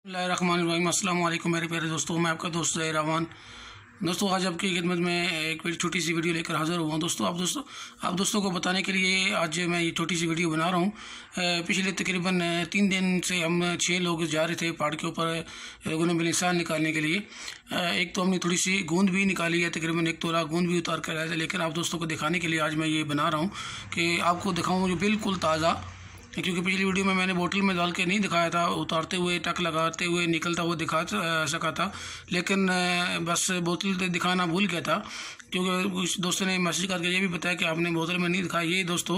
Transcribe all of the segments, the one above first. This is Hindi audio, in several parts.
बिस्मिल्लाहिर्रहमानिर्रहीम। अस्सलाम वालेकुम मेरे प्यारे दोस्तों, मैं आपका दोस्त रहमान। दोस्तों आज आपकी खिदमत में एक छोटी सी वीडियो लेकर हाज़िर हुआ हूँ। आप दोस्तों को बताने के लिए आज मैं ये छोटी सी वीडियो बना रहा हूँ। पिछले तकरीबन 3 दिन से हम 6 लोग जा रहे थे पहाड़ के ऊपर गुनबिल निशान निकालने के लिए। एक तो हमने थोड़ी सी गूंद भी निकाली है, तकरीबन 1 तोला गूंद भी उतार कर आए थे, लेकिन आप दोस्तों को दिखाने के लिए आज मैं ये बना रहा हूँ कि आपको दिखाऊँ जो बिल्कुल ताज़ा, क्योंकि पिछली वीडियो में मैंने बोतल में डाल के नहीं दिखाया था, उतारते हुए टक लगाते हुए निकलता हुआ दिखा सका था, लेकिन बस बोतल दिखाना भूल गया था, क्योंकि कुछ दोस्तों ने मैसेज करके ये भी बताया कि आपने बोतल में नहीं दिखाया। ये दोस्तों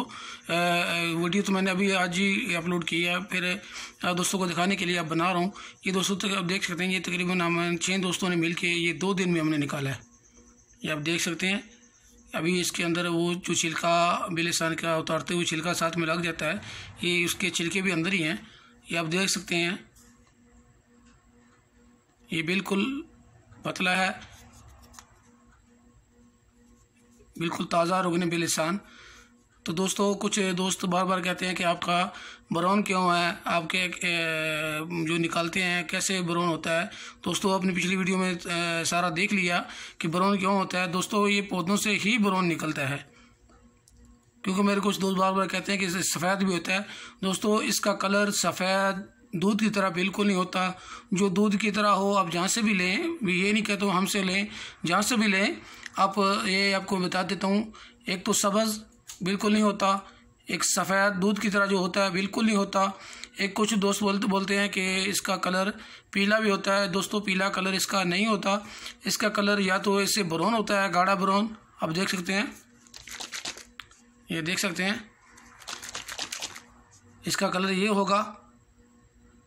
वीडियो तो मैंने अभी आज ही अपलोड की है, फिर दोस्तों को दिखाने के लिए अब बना रहा हूँ। ये दोस्तों तक आप देख सकते हैं, ये तकरीबन हम 6 दोस्तों ने मिल के ये 2 दिन में हमने निकाला है। ये आप देख सकते हैं। अभी इसके अंदर वो जो छिलका बिलिसान का उतारते हुए छिलका साथ में लग जाता है, ये उसके छिलके भी अंदर ही हैं। ये आप देख सकते हैं, ये बिल्कुल पतला है, बिल्कुल ताज़ा रुगन बिलिसान। तो दोस्तों कुछ दोस्त बार बार कहते हैं कि आपका ब्राउन क्यों है, आपके जो निकालते हैं कैसे ब्राउन होता है। दोस्तों आपने पिछली वीडियो में सारा देख लिया कि ब्राउन क्यों होता है। दोस्तों ये पौधों से ही ब्राउन निकलता है, क्योंकि मेरे कुछ दोस्त बार बार कहते हैं कि सफ़ेद भी होता है। दोस्तों इसका कलर सफ़ेद दूध की तरह बिल्कुल नहीं होता। जो दूध की तरह हो आप जहाँ से भी लें, ये नहीं कहता हूँ हमसे लें, जहाँ से भी लें आप, ये आपको बता देता हूँ। एक तो सब्ज़ बिल्कुल नहीं होता, एक सफ़ेद दूध की तरह जो होता है बिल्कुल नहीं होता। एक कुछ दोस्त बोलते हैं कि इसका कलर पीला भी होता है। दोस्तों पीला कलर इसका नहीं होता, इसका कलर या तो इससे ब्राउन होता है, गाढ़ा ब्राउन। आप देख सकते हैं, ये देख सकते हैं, इसका कलर ये होगा,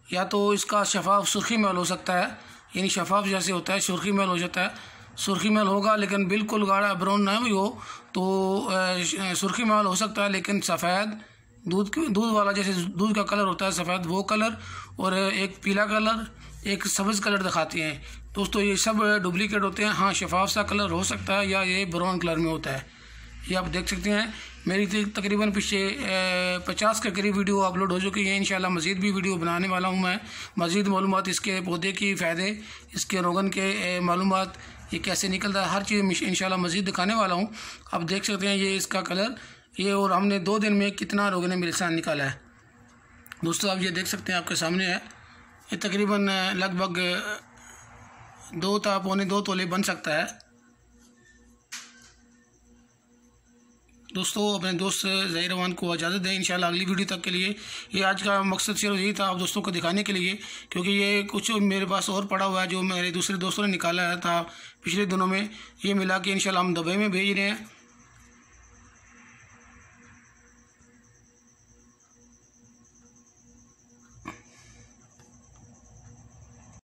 या तो इसका शफाफ सुर्खी महल हो सकता है, यानी शफाफ जैसे होता है सुर्खी महल हो जाता है, सुर्खी महल होगा, लेकिन बिल्कुल गाढ़ा ब्राउन ना भी हो तो सुर्खी महल हो सकता है। लेकिन सफ़ेद दूध वाला जैसे दूध का कलर होता है सफ़ेद, वो कलर, और एक पीला कलर, एक सब्ज़ कलर दिखाते हैं। दोस्तों ये सब डुप्लीकेट होते हैं। हाँ, शफाफ सा कलर हो सकता है या ये ब्राउन कलर में होता है। ये आप देख सकते हैं। मेरी तकरीबन पीछे 50 के करीब वीडियो अपलोड हो चुकी है। इंशाल्लाह मज़ीद भी वीडियो बनाने वाला हूँ मैं। मज़ीद मालूमात, इसके पौधे की फ़ायदे, इसके रोगन के मालूमात, ये कैसे निकलता है, हर चीज़ इंशाल्लाह मज़ीद दिखाने वाला हूँ। आप देख सकते हैं ये इसका कलर, ये, और हमने 2 दिन में कितना रोगन बिलिसान निकाला है। दोस्तों आप ये देख सकते हैं, आपके सामने है। ये तकरीबन लगभग 2 था पौने 2 तोले बन सकता है। दोस्तों अपने दोस्त ज़हीर रहमान को इजाज़त दें इंशाल्लाह अगली वीडियो तक के लिए। ये आज का मकसद सिर्फ यही था, आप दोस्तों को दिखाने के लिए, क्योंकि ये कुछ मेरे पास और पड़ा हुआ है जो मेरे दूसरे दोस्तों ने निकाला था पिछले दिनों में। ये मिला के इंशाल्लाह हम दुबई में भेज रहे हैं।